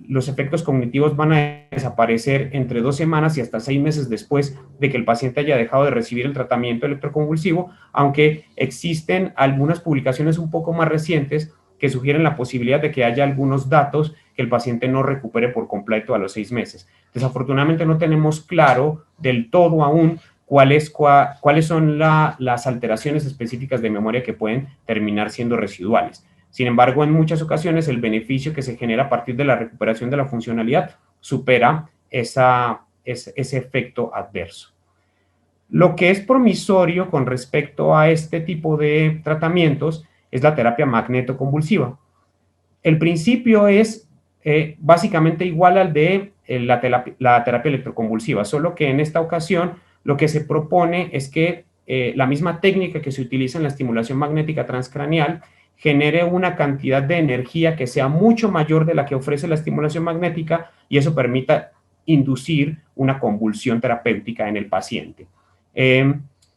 los efectos cognitivos van a desaparecer entre 2 semanas y hasta 6 meses después de que el paciente haya dejado de recibir el tratamiento electroconvulsivo, aunque existen algunas publicaciones un poco más recientes que sugieren la posibilidad de que haya algunos datos que el paciente no recupere por completo a los 6 meses. Desafortunadamente no tenemos claro del todo aún cuáles son las alteraciones específicas de memoria que pueden terminar siendo residuales. Sin embargo, en muchas ocasiones el beneficio que se genera a partir de la recuperación de la funcionalidad supera ese efecto adverso. Lo que es promisorio con respecto a este tipo de tratamientos es la terapia magnetoconvulsiva. El principio es básicamente igual al de la terapia electroconvulsiva, solo que en esta ocasión lo que se propone es que la misma técnica que se utiliza en la estimulación magnética transcraneal genere una cantidad de energía que sea mucho mayor de la que ofrece la estimulación magnética y eso permita inducir una convulsión terapéutica en el paciente.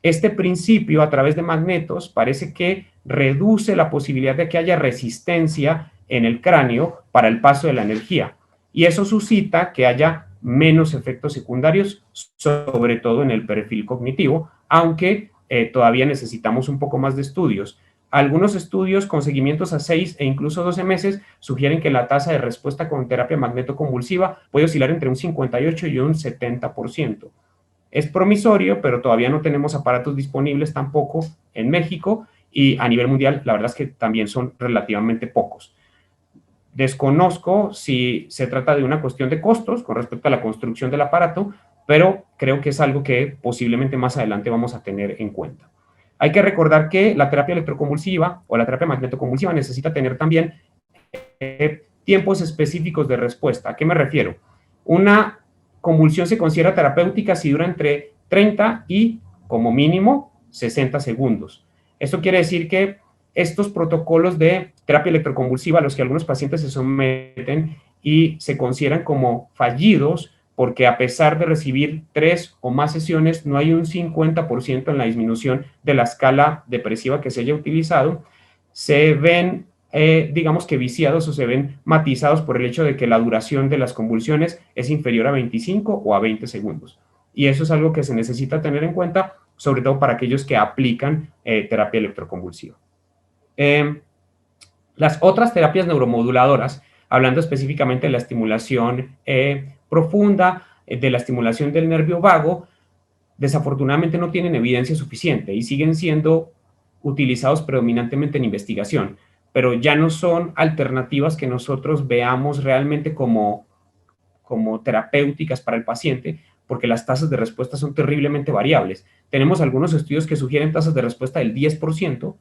Este principio a través de magnetos parece que reduce la posibilidad de que haya resistencia en el cráneo para el paso de la energía y eso suscita que haya menos efectos secundarios, sobre todo en el perfil cognitivo, aunque todavía necesitamos un poco más de estudios. Algunos estudios con seguimientos a 6 e incluso 12 meses sugieren que la tasa de respuesta con terapia magnetoconvulsiva puede oscilar entre un 58 y un 70%. Es promisorio, pero todavía no tenemos aparatos disponibles tampoco en México y a nivel mundial la verdad es que también son relativamente pocos. Desconozco si se trata de una cuestión de costos con respecto a la construcción del aparato, pero creo que es algo que posiblemente más adelante vamos a tener en cuenta. Hay que recordar que la terapia electroconvulsiva o la terapia magnetoconvulsiva necesita tener también tiempos específicos de respuesta. ¿A qué me refiero? Una convulsión se considera terapéutica si dura entre 30 y, como mínimo, 60 segundos. Esto quiere decir que estos protocolos de terapia electroconvulsiva a los que algunos pacientes se someten y se consideran como fallidos porque a pesar de recibir 3 o más sesiones, no hay un 50% en la disminución de la escala depresiva que se haya utilizado, se ven, digamos que viciados o se ven matizados por el hecho de que la duración de las convulsiones es inferior a 25 o a 20 segundos. Y eso es algo que se necesita tener en cuenta, sobre todo para aquellos que aplican terapia electroconvulsiva. Las otras terapias neuromoduladoras, hablando específicamente de la estimulación profunda, de la estimulación del nervio vago, desafortunadamente no tienen evidencia suficiente y siguen siendo utilizados predominantemente en investigación, pero ya no son alternativas que nosotros veamos realmente como terapéuticas para el paciente, porque las tasas de respuesta son terriblemente variables. Tenemos algunos estudios que sugieren tasas de respuesta del 10%,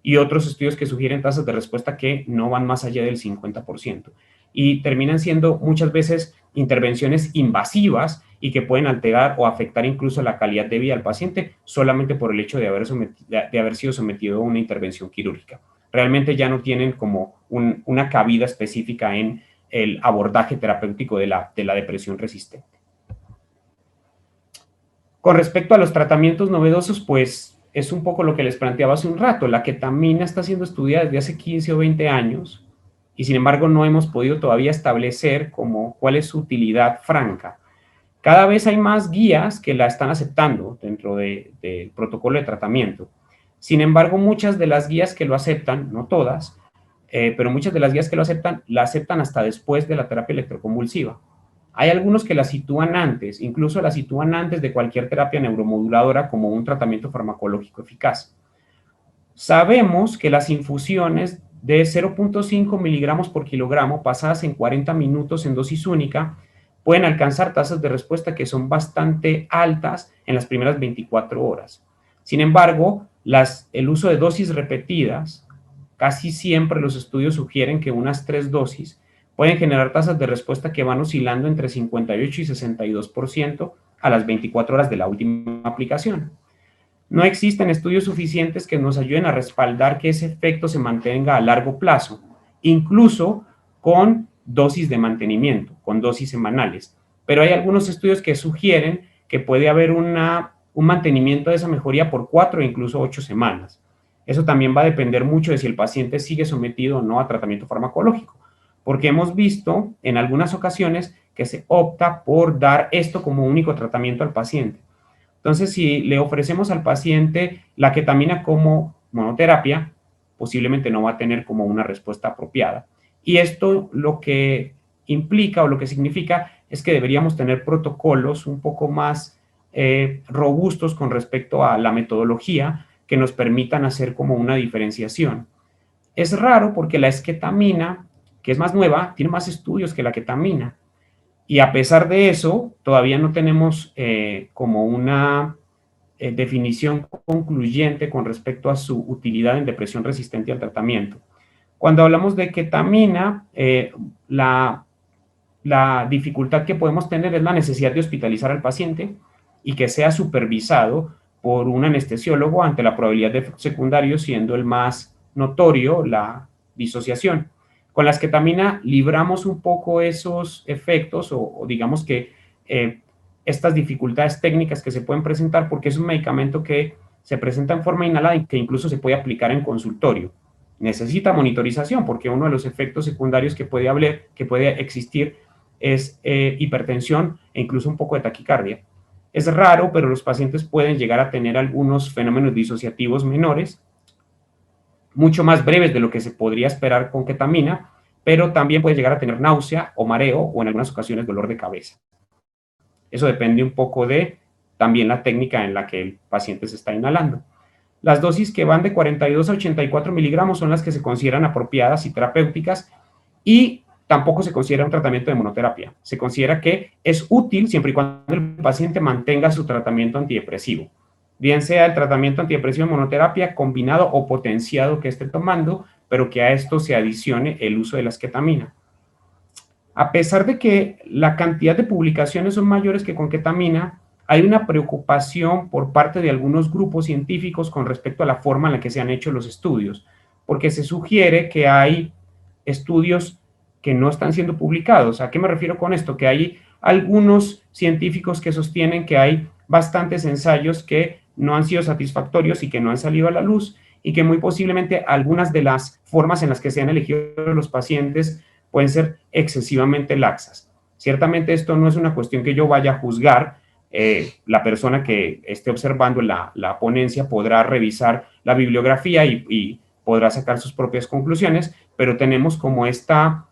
y otros estudios que sugieren tasas de respuesta que no van más allá del 50%. Y terminan siendo muchas veces intervenciones invasivas y que pueden alterar o afectar incluso la calidad de vida del paciente solamente por el hecho de haber sido sometido a una intervención quirúrgica. Realmente ya no tienen como una cabida específica en el abordaje terapéutico de la depresión resistente. Con respecto a los tratamientos novedosos, pues es un poco lo que les planteaba hace un rato. La ketamina está siendo estudiada desde hace 15 o 20 años y sin embargo no hemos podido todavía establecer cuál es su utilidad franca. Cada vez hay más guías que la están aceptando dentro del protocolo de tratamiento. Sin embargo, muchas de las guías que lo aceptan, no todas, pero muchas de las guías que la aceptan hasta después de la terapia electroconvulsiva. Hay algunos que la sitúan antes, incluso la sitúan antes de cualquier terapia neuromoduladora como un tratamiento farmacológico eficaz. Sabemos que las infusiones de 0.5 miligramos por kilogramo pasadas en 40 minutos en dosis única pueden alcanzar tasas de respuesta que son bastante altas en las primeras 24 horas. Sin embargo, el uso de dosis repetidas, casi siempre los estudios sugieren que unas 3 dosis pueden generar tasas de respuesta que van oscilando entre 58 y 62% a las 24 horas de la última aplicación. No existen estudios suficientes que nos ayuden a respaldar que ese efecto se mantenga a largo plazo, incluso con dosis de mantenimiento, con dosis semanales. Pero hay algunos estudios que sugieren que puede haber un mantenimiento de esa mejoría por 4 e incluso 8 semanas. Eso también va a depender mucho de si el paciente sigue sometido o no a tratamiento farmacológico, porque hemos visto en algunas ocasiones que se opta por dar esto como único tratamiento al paciente. Entonces, si le ofrecemos al paciente la ketamina como monoterapia, posiblemente no va a tener como una respuesta apropiada. Y esto lo que implica o lo que significa es que deberíamos tener protocolos un poco más robustos con respecto a la metodología que nos permitan hacer como una diferenciación. Es raro porque la esketamina, que es más nueva, tiene más estudios que la ketamina. Y a pesar de eso, todavía no tenemos como una definición concluyente con respecto a su utilidad en depresión resistente al tratamiento. Cuando hablamos de ketamina, la dificultad que podemos tener es la necesidad de hospitalizar al paciente y que sea supervisado por un anestesiólogo ante la probabilidad de efectos secundarios, siendo el más notorio la disociación. Con la esketamina libramos un poco esos efectos o digamos que estas dificultades técnicas que se pueden presentar porque es un medicamento que se presenta en forma inhalada y que incluso se puede aplicar en consultorio. Necesita monitorización porque uno de los efectos secundarios que puede existir es hipertensión e incluso un poco de taquicardia. Es raro, pero los pacientes pueden llegar a tener algunos fenómenos disociativos menores, mucho más breves de lo que se podría esperar con ketamina, pero también puede llegar a tener náusea o mareo o en algunas ocasiones dolor de cabeza. Eso depende un poco de también la técnica en la que el paciente se está inhalando. Las dosis que van de 42 a 84 miligramos son las que se consideran apropiadas y terapéuticas y tampoco se considera un tratamiento de monoterapia. Se considera que es útil siempre y cuando el paciente mantenga su tratamiento antidepresivo, bien sea el tratamiento antidepresivo de monoterapia combinado o potenciado que esté tomando, pero que a esto se adicione el uso de la esketamina. A pesar de que la cantidad de publicaciones son mayores que con ketamina, hay una preocupación por parte de algunos grupos científicos con respecto a la forma en la que se han hecho los estudios, porque se sugiere que hay estudios que no están siendo publicados. ¿A qué me refiero con esto? Que hay algunos científicos que sostienen que hay bastantes ensayos que no han sido satisfactorios y que no han salido a la luz y que muy posiblemente algunas de las formas en las que se han elegido los pacientes pueden ser excesivamente laxas. Ciertamente esto no es una cuestión que yo vaya a juzgar. La persona que esté observando la ponencia podrá revisar la bibliografía y podrá sacar sus propias conclusiones, pero tenemos como esta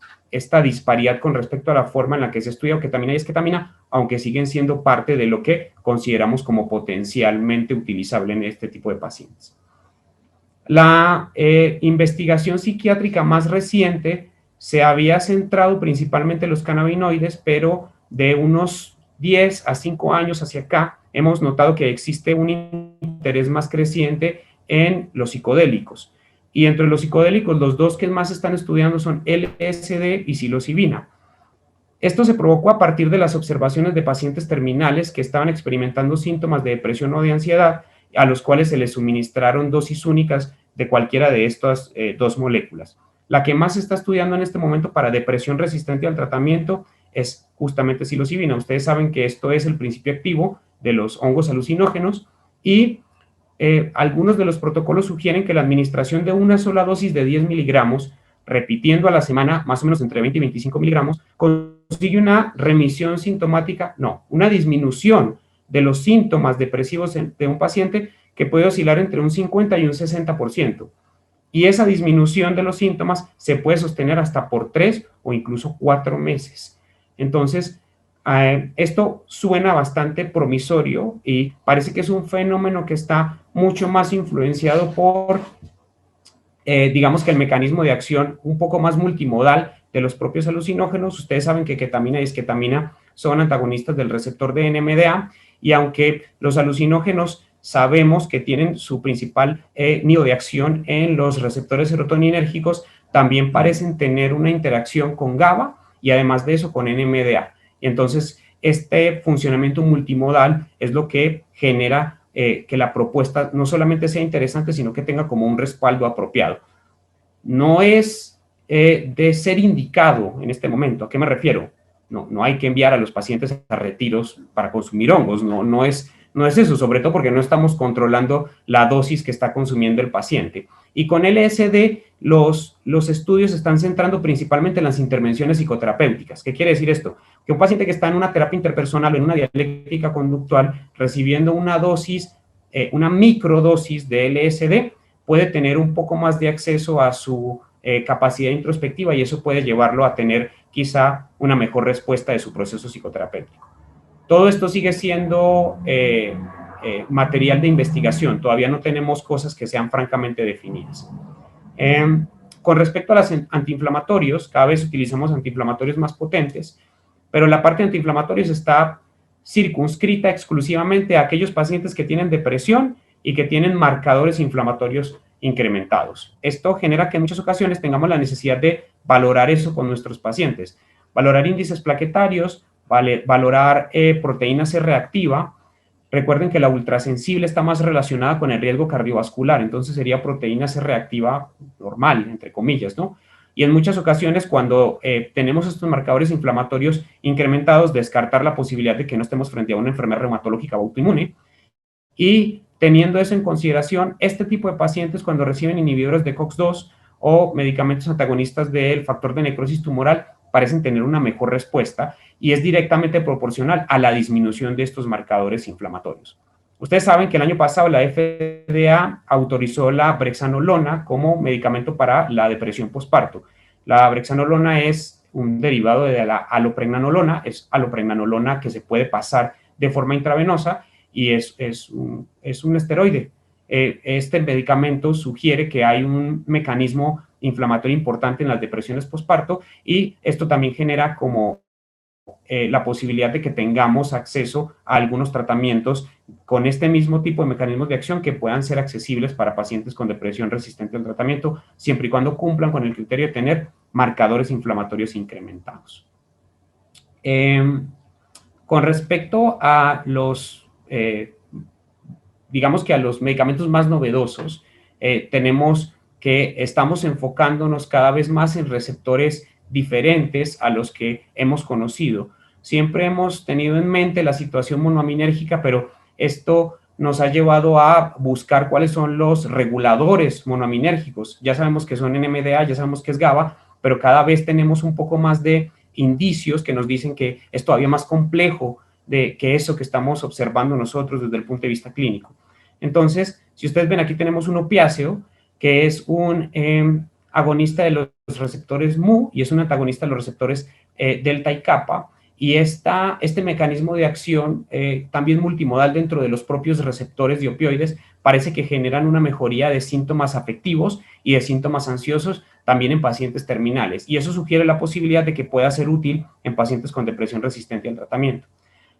disparidad con respecto a la forma en la que se estudia ketamina y esketamina, aunque siguen siendo parte de lo que consideramos como potencialmente utilizable en este tipo de pacientes. La investigación psiquiátrica más reciente se había centrado principalmente en los cannabinoides, pero de unos 10 a 5 años hacia acá hemos notado que existe un interés más creciente en los psicodélicos. Y entre los psicodélicos, los dos que más están estudiando son LSD y psilocibina. Esto se provocó a partir de las observaciones de pacientes terminales que estaban experimentando síntomas de depresión o de ansiedad, a los cuales se les suministraron dosis únicas de cualquiera de estas dos moléculas. La que más se está estudiando en este momento para depresión resistente al tratamiento es justamente psilocibina. Ustedes saben que esto es el principio activo de los hongos alucinógenos y algunos de los protocolos sugieren que la administración de una sola dosis de 10 miligramos, repitiendo a la semana más o menos entre 20 y 25 miligramos, consigue una remisión sintomática, una disminución de los síntomas depresivos de un paciente que puede oscilar entre un 50 y un 60%. Y esa disminución de los síntomas se puede sostener hasta por 3 o incluso 4 meses. Entonces, esto suena bastante promisorio y parece que es un fenómeno que está mucho más influenciado por, digamos que el mecanismo de acción un poco más multimodal de los propios alucinógenos. Ustedes saben que ketamina y esketamina son antagonistas del receptor de NMDA, y aunque los alucinógenos sabemos que tienen su principal nido de acción en los receptores serotoninérgicos, también parecen tener una interacción con GABA y además de eso con NMDA. Y entonces este funcionamiento multimodal es lo que genera que la propuesta no solamente sea interesante, sino que tenga como un respaldo apropiado. No es de ser indicado en este momento. ¿A qué me refiero? No hay que enviar a los pacientes a retiros para consumir hongos, no es eso, sobre todo porque no estamos controlando la dosis que está consumiendo el paciente. Y con LSD los estudios se están centrando principalmente en las intervenciones psicoterapéuticas. ¿Qué quiere decir esto? Que un paciente que está en una terapia interpersonal, en una dialéctica conductual, recibiendo una dosis, una microdosis de LSD, puede tener un poco más de acceso a su capacidad introspectiva, y eso puede llevarlo a tener quizá una mejor respuesta de su proceso psicoterapéutico. Todo esto sigue siendo material de investigación, todavía no tenemos cosas que sean francamente definidas. Con respecto a los antiinflamatorios, cada vez utilizamos antiinflamatorios más potentes, pero la parte de antiinflamatorios está circunscrita exclusivamente a aquellos pacientes que tienen depresión y que tienen marcadores inflamatorios incrementados. Esto genera que en muchas ocasiones tengamos la necesidad de valorar eso con nuestros pacientes, valorar índices plaquetarios, valorar proteína C reactiva. Recuerden que la ultrasensible está más relacionada con el riesgo cardiovascular, entonces sería proteína C reactiva normal, entre comillas, ¿no? Y en muchas ocasiones, cuando tenemos estos marcadores inflamatorios incrementados, descartar la posibilidad de que no estemos frente a una enfermedad reumatológica o autoinmune. Y teniendo eso en consideración, este tipo de pacientes, cuando reciben inhibidores de COX-2 o medicamentos antagonistas del factor de necrosis tumoral, parecen tener una mejor respuesta, y es directamente proporcional a la disminución de estos marcadores inflamatorios. Ustedes saben que el año pasado la FDA autorizó la brexanolona como medicamento para la depresión postparto. La brexanolona es un derivado de la alopregnanolona, es alopregnanolona que se puede pasar de forma intravenosa, y es un esteroide. Este medicamento sugiere que hay un mecanismo inflamatorio importante en las depresiones postparto, y esto también genera como la posibilidad de que tengamos acceso a algunos tratamientos con este mismo tipo de mecanismos de acción que puedan ser accesibles para pacientes con depresión resistente al tratamiento, siempre y cuando cumplan con el criterio de tener marcadores inflamatorios incrementados. Con respecto a los, digamos que a los medicamentos más novedosos, tenemos que estamos enfocándonos cada vez más en receptores diferentes a los que hemos conocido. Siempre hemos tenido en mente la situación monoaminérgica, pero esto nos ha llevado a buscar cuáles son los reguladores monoaminérgicos. Ya sabemos que son NMDA, ya sabemos que es GABA, pero cada vez tenemos un poco más de indicios que nos dicen que es todavía más complejo de que eso que estamos observando nosotros desde el punto de vista clínico. Entonces, si ustedes ven, aquí tenemos un opiáceo, que es un agonista de los receptores mu y es un antagonista de los receptores delta y kappa, y este mecanismo de acción también multimodal dentro de los propios receptores de opioides parece que generan una mejoría de síntomas afectivos y de síntomas ansiosos también en pacientes terminales, y eso sugiere la posibilidad de que pueda ser útil en pacientes con depresión resistente al tratamiento.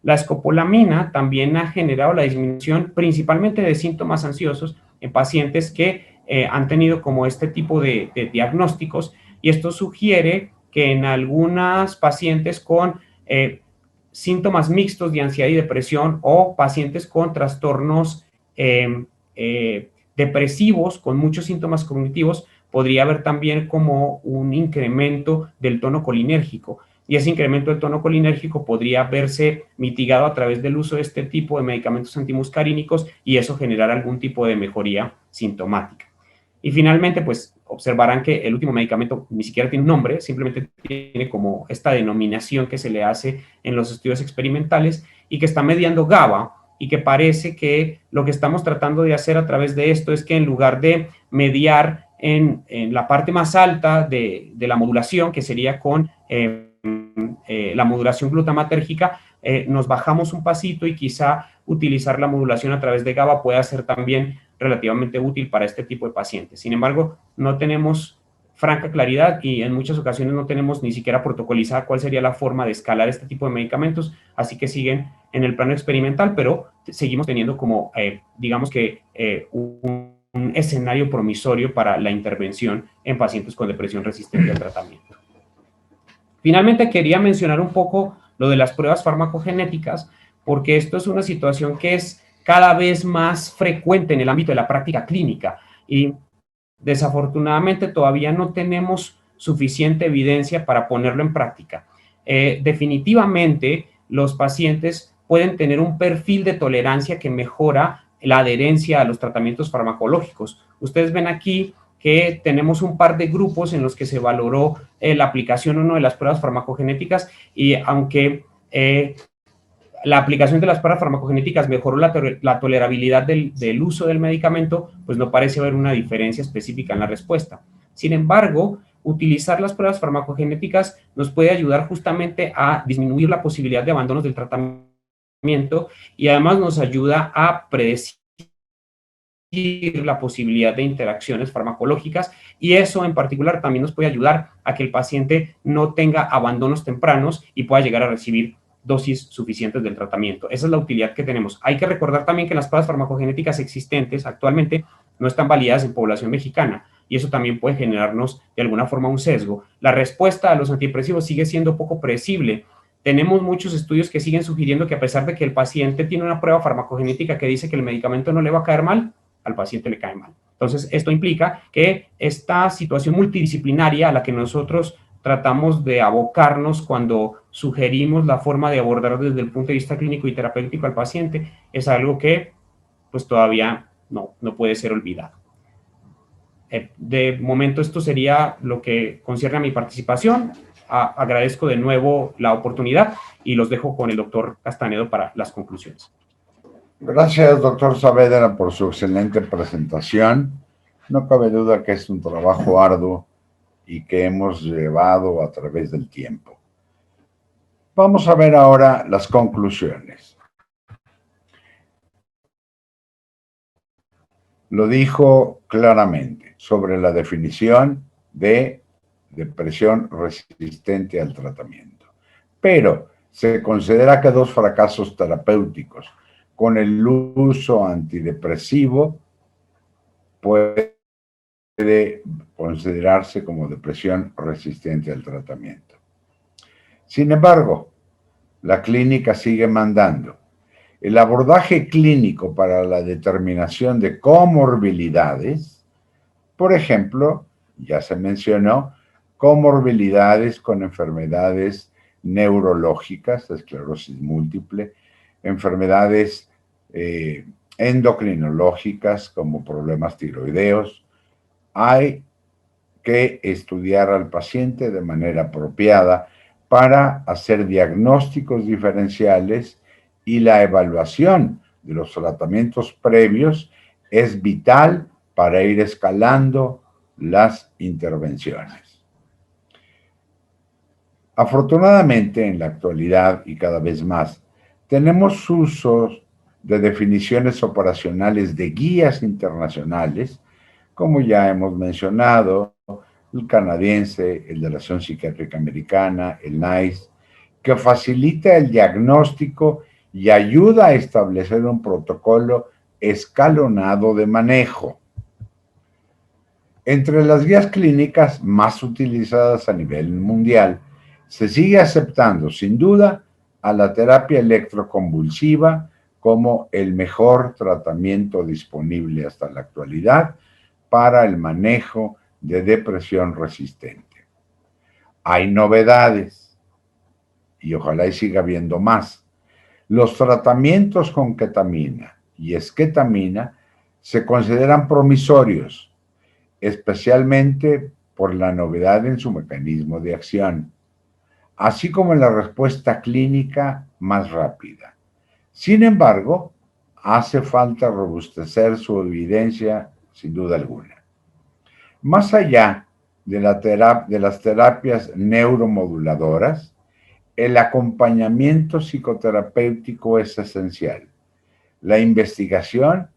La escopolamina también ha generado la disminución principalmente de síntomas ansiosos en pacientes que han tenido como este tipo de diagnósticos, y esto sugiere que en algunas pacientes con síntomas mixtos de ansiedad y depresión, o pacientes con trastornos depresivos con muchos síntomas cognitivos, podría haber también como un incremento del tono colinérgico, y ese incremento del tono colinérgico podría verse mitigado a través del uso de este tipo de medicamentos antimuscarínicos, y eso generar algún tipo de mejoría sintomática. Y finalmente, pues observarán que el último medicamento ni siquiera tiene un nombre, simplemente tiene como esta denominación que se le hace en los estudios experimentales, y que está mediando GABA, y que parece que lo que estamos tratando de hacer a través de esto es que en lugar de mediar en la parte más alta de la modulación, que sería con la modulación glutamatérgica, nos bajamos un pasito, y quizá utilizar la modulación a través de GABA pueda ser también relativamente útil para este tipo de pacientes. Sin embargo, no tenemos franca claridad y en muchas ocasiones no tenemos ni siquiera protocolizada cuál sería la forma de escalar este tipo de medicamentos, así que siguen en el plano experimental, pero seguimos teniendo como, digamos que, un escenario promisorio para la intervención en pacientes con depresión resistente al tratamiento. Finalmente, quería mencionar un poco lo de las pruebas farmacogenéticas, porque esto es una situación que es cada vez más frecuente en el ámbito de la práctica clínica y desafortunadamente todavía no tenemos suficiente evidencia para ponerlo en práctica. Definitivamente, los pacientes pueden tener un perfil de tolerancia que mejora la adherencia a los tratamientos farmacológicos. Ustedes ven aquí que tenemos un par de grupos en los que se valoró la aplicación o no de las pruebas farmacogenéticas y aunque la aplicación de las pruebas farmacogenéticas mejoró la tolerabilidad del uso del medicamento, pues no parece haber una diferencia específica en la respuesta. Sin embargo, utilizar las pruebas farmacogenéticas nos puede ayudar justamente a disminuir la posibilidad de abandonos del tratamiento y además nos ayuda a predecir la posibilidad de interacciones farmacológicas y eso en particular también nos puede ayudar a que el paciente no tenga abandonos tempranos y pueda llegar a recibir dosis suficientes del tratamiento. Esa es la utilidad que tenemos. Hay que recordar también que las pruebas farmacogenéticas existentes actualmente no están validadas en población mexicana y eso también puede generarnos de alguna forma un sesgo. La respuesta a los antidepresivos sigue siendo poco predecible. Tenemos muchos estudios que siguen sugiriendo que a pesar de que el paciente tiene una prueba farmacogenética que dice que el medicamento no le va a caer mal, al paciente le cae mal. Entonces, esto implica que esta situación multidisciplinaria a la que nosotros tratamos de abocarnos cuando sugerimos la forma de abordar desde el punto de vista clínico y terapéutico al paciente es algo que pues todavía no puede ser olvidado. De momento esto sería lo que concierne a mi participación. Agradezco de nuevo la oportunidad y los dejo con el doctor Castanedo para las conclusiones. Gracias, doctor Saavedra, por su excelente presentación. No cabe duda que es un trabajo arduo y que hemos llevado a través del tiempo. Vamos a ver ahora las conclusiones. Lo dijo claramente sobre la definición de depresión resistente al tratamiento. Pero se considera que 2 fracasos terapéuticos con el uso antidepresivo puede considerarse como depresión resistente al tratamiento. Sin embargo, la clínica sigue mandando. El abordaje clínico para la determinación de comorbilidades, por ejemplo, ya se mencionó, comorbilidades con enfermedades neurológicas, esclerosis múltiple, enfermedades endocrinológicas como problemas tiroideos. Hay que estudiar al paciente de manera apropiada para hacer diagnósticos diferenciales y la evaluación de los tratamientos previos es vital para ir escalando las intervenciones. Afortunadamente, en la actualidad y cada vez más, tenemos usos de definiciones operacionales de guías internacionales, como ya hemos mencionado, el canadiense, el de la Asociación Psiquiátrica Americana, el NICE, que facilita el diagnóstico y ayuda a establecer un protocolo escalonado de manejo. Entre las guías clínicas más utilizadas a nivel mundial, se sigue aceptando, sin duda, a la terapia electroconvulsiva como el mejor tratamiento disponible hasta la actualidad para el manejo de depresión resistente. Hay novedades y ojalá y siga habiendo más. Los tratamientos con ketamina y esketamina se consideran promisorios, especialmente por la novedad en su mecanismo de acción, así como en la respuesta clínica más rápida. Sin embargo, hace falta robustecer su evidencia sin duda alguna. Más allá de las terapias neuromoduladoras, el acompañamiento psicoterapéutico es esencial. La investigación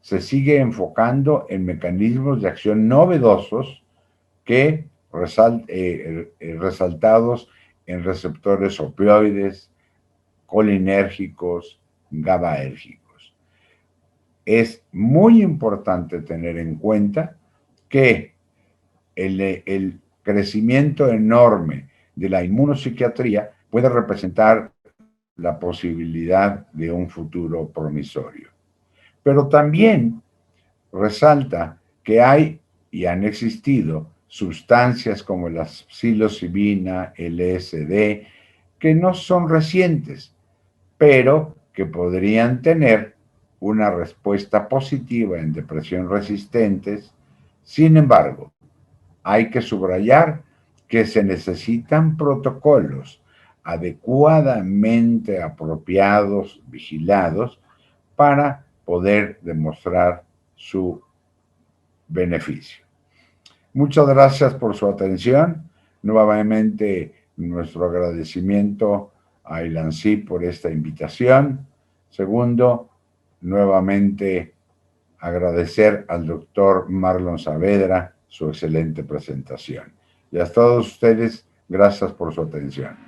se sigue enfocando en mecanismos de acción novedosos que resaltados en receptores opioides, colinérgicos, GABAérgicos. Es muy importante tener en cuenta que el crecimiento enorme de la inmunopsiquiatría puede representar la posibilidad de un futuro promisorio. Pero también resalta que hay y han existido sustancias como la psilocibina, LSD, que no son recientes, pero que podrían tener una respuesta positiva en depresión resistentes. Sin embargo, hay que subrayar que se necesitan protocolos adecuadamente apropiados, vigilados, para poder demostrar su beneficio. Muchas gracias por su atención. Nuevamente, nuestro agradecimiento a Ilancí por esta invitación. Segundo, nuevamente agradecer al doctor Marlon Saavedra su excelente presentación. Y a todos ustedes, gracias por su atención.